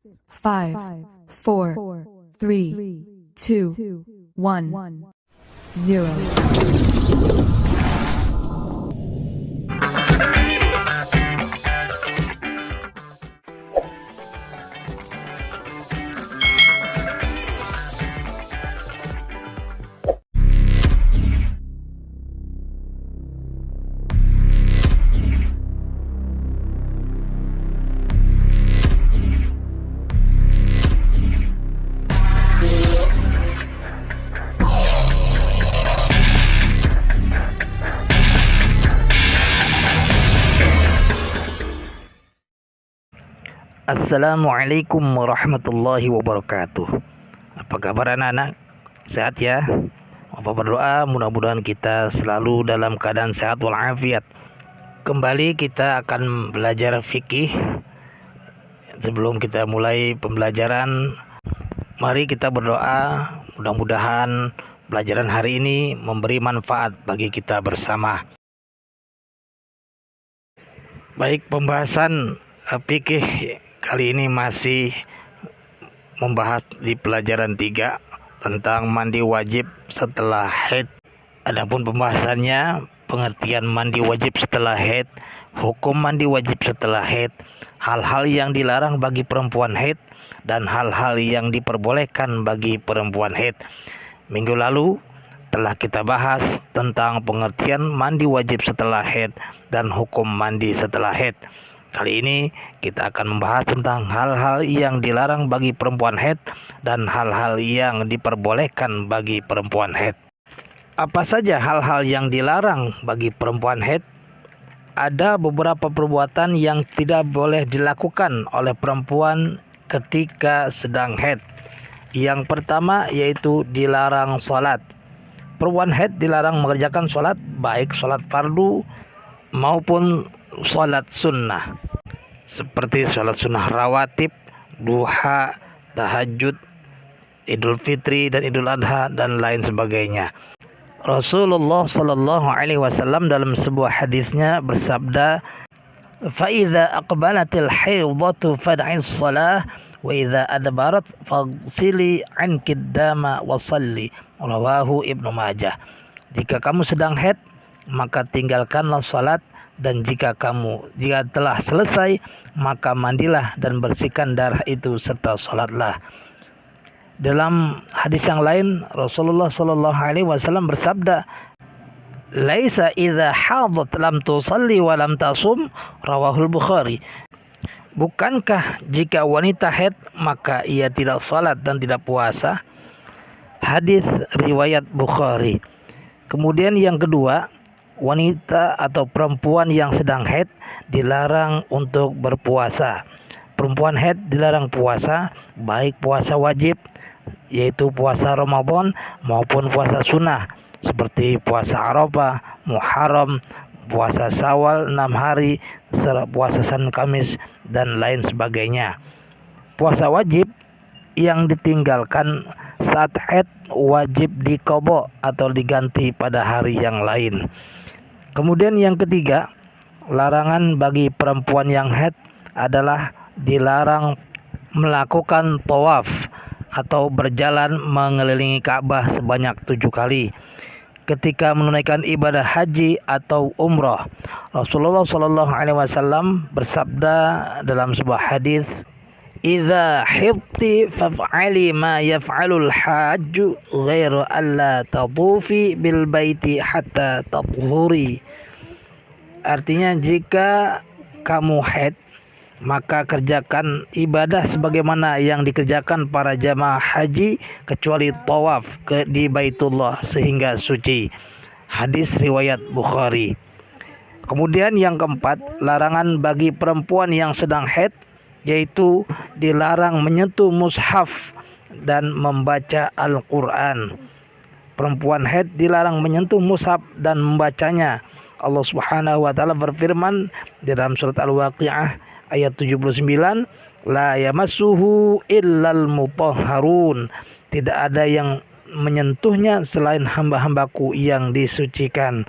5, 4, 3, 2, 1, 0. Assalamualaikum warahmatullahi wabarakatuh. Apa kabar anak-anak? Sehat ya? Bapak berdoa mudah-mudahan kita selalu dalam keadaan sehat walafiat. Kembali kita akan belajar fikih. Sebelum kita mulai pembelajaran, mari kita berdoa mudah-mudahan pelajaran hari ini memberi manfaat bagi kita bersama. Baik, pembahasan fikih kali ini masih membahas di pelajaran 3 tentang mandi wajib setelah haid. Adapun pembahasannya, pengertian mandi wajib setelah haid, hukum mandi wajib setelah haid, hal-hal yang dilarang bagi perempuan haid, dan hal-hal yang diperbolehkan bagi perempuan haid. Minggu lalu telah kita bahas tentang pengertian mandi wajib setelah haid dan hukum mandi setelah haid. Kali ini kita akan membahas tentang hal-hal yang dilarang bagi perempuan haid dan hal-hal yang diperbolehkan bagi perempuan haid. Apa saja hal-hal yang dilarang bagi perempuan haid? Ada beberapa perbuatan yang tidak boleh dilakukan oleh perempuan ketika sedang haid. Yang pertama yaitu dilarang sholat. Perempuan haid dilarang mengerjakan sholat, baik sholat fardu maupun sholat sunnah, seperti sholat sunnah rawatib, duha, tahajud, idul fitri dan idul adha dan lain sebagainya. Rasulullah Shallallahu Alaihi Wasallam dalam sebuah hadisnya bersabda, "Faida aqbalatil haidatu fad'is salah, wa idza adbarat faghsili ankid dama wa shalli." Rawahu Ibnu Majah. Jika kamu sedang haid, maka tinggalkanlah salat, dan jika telah selesai, maka mandilah dan bersihkan darah itu serta sholatlah. Dalam hadis yang lain, Rasulullah Shallallahu Alaihi Wasallam bersabda, "Laisa idza hadat lam tusalli wa lam tasum." Rawahul Bukhari. Bukankah jika wanita haid maka ia tidak salat dan tidak puasa? Hadis riwayat Bukhari. Kemudian yang kedua, wanita atau perempuan yang sedang haid dilarang untuk berpuasa. Perempuan haid dilarang puasa, baik puasa wajib yaitu puasa Ramadan maupun puasa sunnah seperti puasa Arafah, Muharram, puasa Syawal 6 hari, puasa Senin Kamis dan lain sebagainya. Puasa wajib yang ditinggalkan saat haid wajib diqadha atau diganti pada hari yang lain. Kemudian yang ketiga, larangan bagi perempuan yang haid adalah dilarang melakukan tawaf atau berjalan mengelilingi Ka'bah sebanyak 7 kali ketika menunaikan ibadah haji atau umrah. Rasulullah Shallallahu Alaihi Wasallam bersabda dalam sebuah hadis, "Idza hibti faf'ali ma yaf'alul hajju ghairu alla tatufi bil baiti hatta tathuri." Artinya, jika kamu haid, maka kerjakan ibadah sebagaimana yang dikerjakan para jamaah haji kecuali tawaf di Baitullah sehingga suci. Hadis riwayat Bukhari. Kemudian yang keempat, larangan bagi perempuan yang sedang haid yaitu dilarang menyentuh mushaf dan membaca Al-Quran. Perempuan haid dilarang menyentuh mushaf dan membacanya. Allah Subhanahu wa taala berfirman di dalam surat Al-Waqiah ayat 79, "La yamassuhu illal mutahharun." Tidak ada yang menyentuhnya selain hamba-hambaku yang disucikan.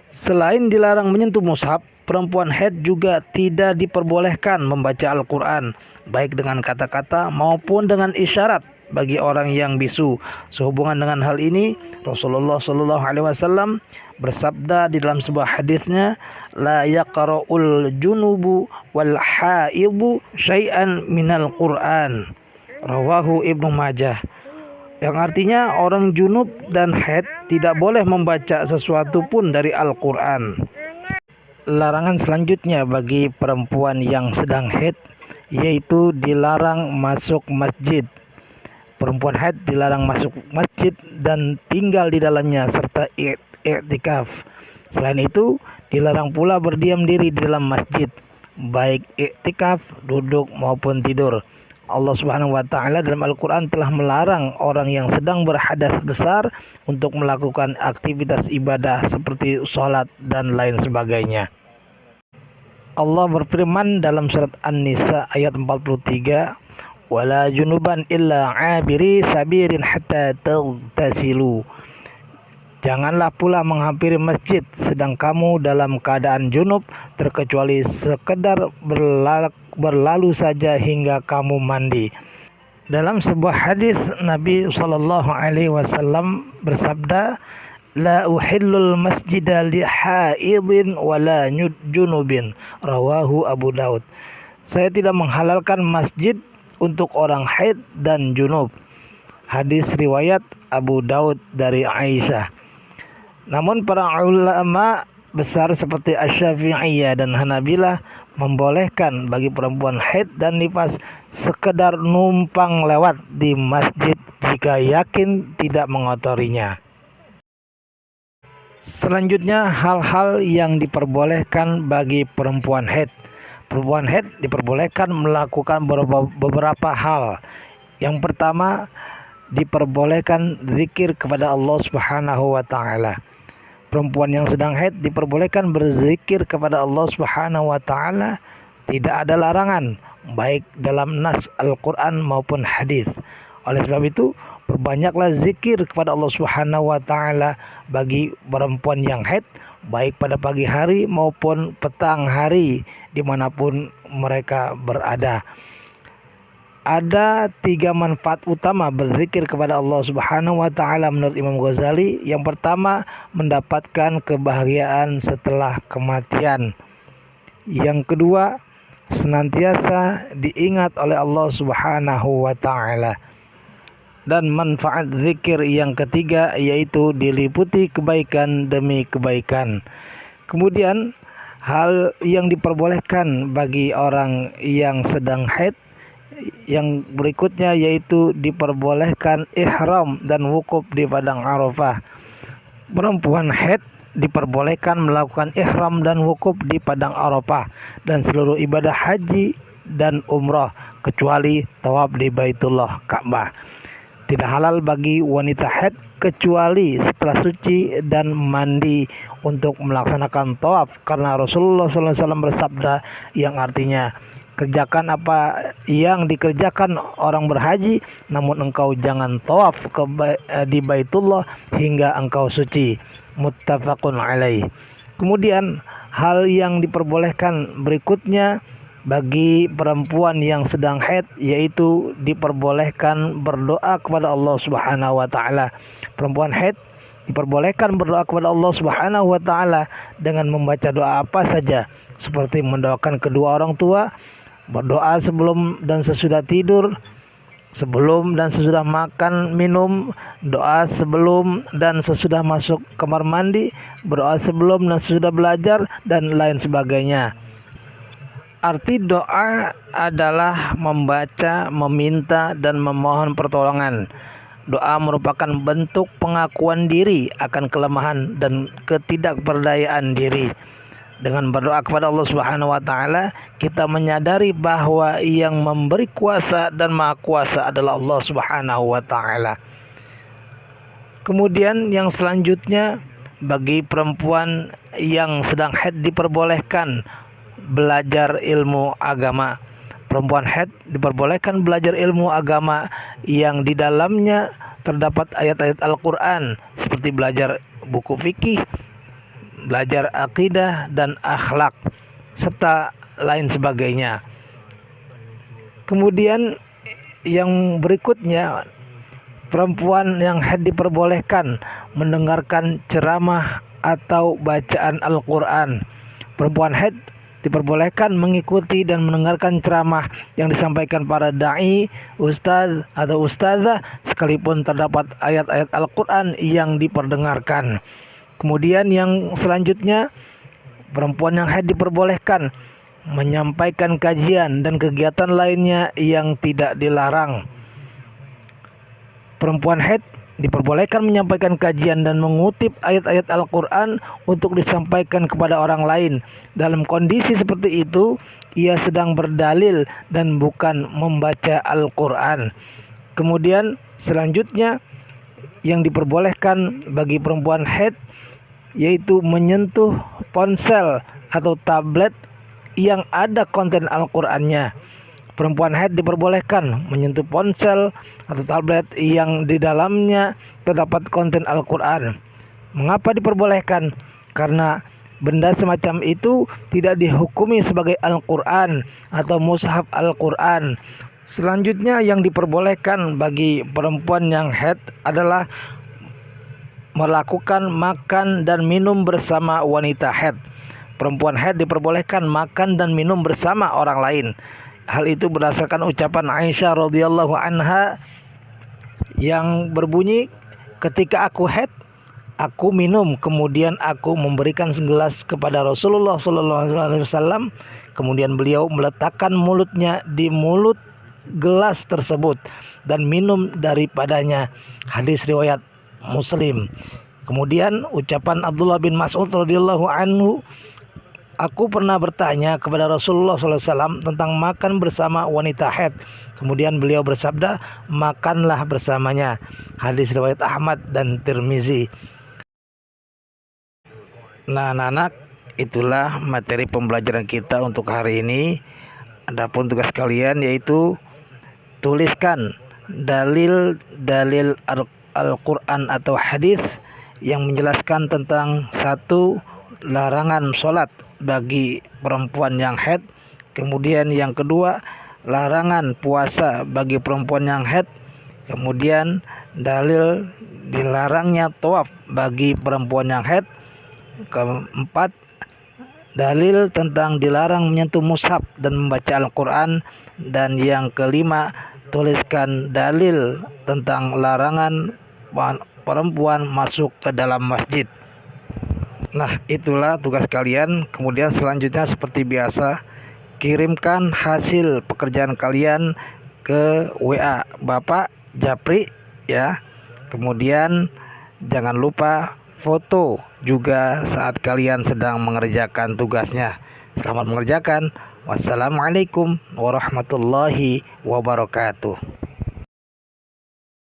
Selain dilarang menyentuh mushaf, perempuan haid juga tidak diperbolehkan membaca Al-Quran, baik dengan kata-kata maupun dengan isyarat bagi orang yang bisu. Sehubungan dengan hal ini, Rasulullah SAW bersabda di dalam sebuah hadisnya, la yaqra'ul junubu wal haidu syai'an minal Qur'an. Rawahu Ibnu Majah. Yang artinya orang junub dan haid tidak boleh membaca sesuatu pun dari Al-Quran. Larangan selanjutnya bagi perempuan yang sedang haid yaitu dilarang masuk masjid. Perempuan haid dilarang masuk masjid dan tinggal di dalamnya serta i'tikaf. Selain itu, dilarang pula berdiam diri di dalam masjid, baik i'tikaf, duduk maupun tidur. Allah Subhanahu wa taala dalam Al-Qur'an telah melarang orang yang sedang berhadas besar untuk melakukan aktivitas ibadah seperti sholat dan lain sebagainya. Allah berfirman dalam surat An-Nisa ayat 43, wala junuban illa abiri sabirin hatta taghtasilu. Janganlah pula menghampiri masjid sedang kamu dalam keadaan junub, terkecuali sekedar berlalu saja hingga kamu mandi. Dalam sebuah hadis Nabi SAW bersabda, la uhillul masjida li haidin wala junubin. Rawahu Abu Daud. Saya tidak menghalalkan masjid untuk orang haid dan junub. Hadis riwayat Abu Daud dari Aisyah. Namun para ulama besar seperti Asy-Syafi'iyah dan Hanabilah membolehkan bagi perempuan haid dan nifas sekedar numpang lewat di masjid jika yakin tidak mengotorinya. Selanjutnya, hal-hal yang diperbolehkan bagi perempuan haid. Perempuan haid diperbolehkan melakukan beberapa hal. Yang pertama, diperbolehkan zikir kepada Allah Subhanahu wa taala. Perempuan yang sedang haid diperbolehkan berzikir kepada Allah Subhanahu wa taala, tidak ada larangan baik dalam nas Al-Qur'an maupun hadis. Oleh sebab itu, perbanyaklah zikir kepada Allah Subhanahu wa taala bagi perempuan yang haid, baik pada pagi hari maupun petang hari dimanapun mereka berada. Ada 3 manfaat utama berzikir kepada Allah Subhanahu wa taala menurut Imam Ghazali. Yang pertama, mendapatkan kebahagiaan setelah kematian. Yang kedua, senantiasa diingat oleh Allah Subhanahu wa taala. Dan manfaat zikir yang ketiga yaitu diliputi kebaikan demi kebaikan. Kemudian, hal yang diperbolehkan bagi orang yang sedang haid yang berikutnya yaitu diperbolehkan ihram dan wukuf di padang Arafah. Perempuan haid diperbolehkan melakukan ihram dan wukuf di padang Arafah dan seluruh ibadah haji dan umrah kecuali tawaf di Baitullah Ka'bah. Tidak halal bagi wanita haid kecuali setelah suci dan mandi untuk melaksanakan tawaf, karena Rasulullah SAW bersabda yang artinya, kerjakan apa yang dikerjakan orang berhaji, namun engkau jangan tawaf di Baitullah hingga engkau suci. Muttafaqun alaih. Kemudian hal yang diperbolehkan berikutnya bagi perempuan yang sedang haid yaitu diperbolehkan berdoa kepada Allah Subhanahu wa taala. Perempuan haid diperbolehkan berdoa kepada Allah Subhanahu wa taala dengan membaca doa apa saja, seperti mendoakan kedua orang tua, berdoa sebelum dan sesudah tidur, sebelum dan sesudah makan minum, doa sebelum dan sesudah masuk kamar mandi, berdoa sebelum dan sesudah belajar, dan lain sebagainya. Arti doa adalah membaca, meminta, dan memohon pertolongan. Doa merupakan bentuk pengakuan diri akan kelemahan dan ketidakberdayaan diri. Dengan berdoa kepada Allah Subhanahu wa taala, kita menyadari bahwa yang memberi kuasa dan maha kuasa adalah Allah Subhanahu wa taala. Kemudian yang selanjutnya, bagi perempuan yang sedang haid diperbolehkan belajar ilmu agama. Perempuan haid diperbolehkan belajar ilmu agama yang di dalamnya terdapat ayat-ayat Al-Qur'an, seperti belajar buku fikih, belajar akidah dan akhlak. serta lain sebagainya. Kemudian yang berikutnya, perempuan yang haid diperbolehkan mendengarkan ceramah atau bacaan Al-Quran. Perempuan haid diperbolehkan mengikuti dan mendengarkan ceramah yang disampaikan para da'i, ustaz atau ustazah, sekalipun terdapat ayat-ayat Al-Quran yang diperdengarkan. Kemudian yang selanjutnya, perempuan yang haid diperbolehkan menyampaikan kajian dan kegiatan lainnya yang tidak dilarang. Perempuan haid diperbolehkan menyampaikan kajian dan mengutip ayat-ayat Al-Quran untuk disampaikan kepada orang lain. Dalam kondisi seperti itu, ia sedang berdalil dan bukan membaca Al-Quran. Kemudian selanjutnya, yang diperbolehkan bagi perempuan haid yaitu menyentuh ponsel atau tablet yang ada konten Al-Qur'annya. Perempuan haid diperbolehkan menyentuh ponsel atau tablet yang di dalamnya terdapat konten Al-Qur'an. Mengapa diperbolehkan? Karena benda semacam itu tidak dihukumi sebagai Al-Qur'an atau mushaf Al-Qur'an. Selanjutnya yang diperbolehkan bagi perempuan yang haid adalah melakukan makan dan minum bersama wanita haid. Perempuan haid diperbolehkan makan dan minum bersama orang lain. Hal itu berdasarkan ucapan Aisyah radhiyallahu anha yang berbunyi, ketika aku haid, aku minum, kemudian aku memberikan segelas kepada Rasulullah SAW, kemudian beliau meletakkan mulutnya di mulut gelas tersebut dan minum daripadanya. Hadis riwayat Muslim. Kemudian ucapan Abdullah bin Mas'ud radhiyallahu anhu, aku pernah bertanya kepada Rasulullah SAW tentang makan bersama wanita haid. Kemudian beliau bersabda, makanlah bersamanya. Hadis riwayat Ahmad dan Tirmizi. Nah, anak-anak, itulah materi pembelajaran kita untuk hari ini. Adapun tugas kalian yaitu tuliskan dalil-dalil Al-Quran atau hadis yang menjelaskan tentang satu, larangan sholat bagi perempuan yang haid. Kemudian yang kedua, larangan puasa bagi perempuan yang haid. Kemudian dalil dilarangnya tawaf bagi perempuan yang haid. Keempat, dalil tentang dilarang menyentuh mushaf dan membaca Al-Quran. Dan yang kelima, tuliskan dalil tentang larangan perempuan masuk ke dalam masjid. Nah, itulah tugas kalian. Kemudian selanjutnya seperti biasa, kirimkan hasil pekerjaan kalian ke WA Bapak Japri ya. Kemudian jangan lupa foto juga saat kalian sedang mengerjakan tugasnya. Selamat mengerjakan. Wassalamualaikum warahmatullahi wabarakatuh.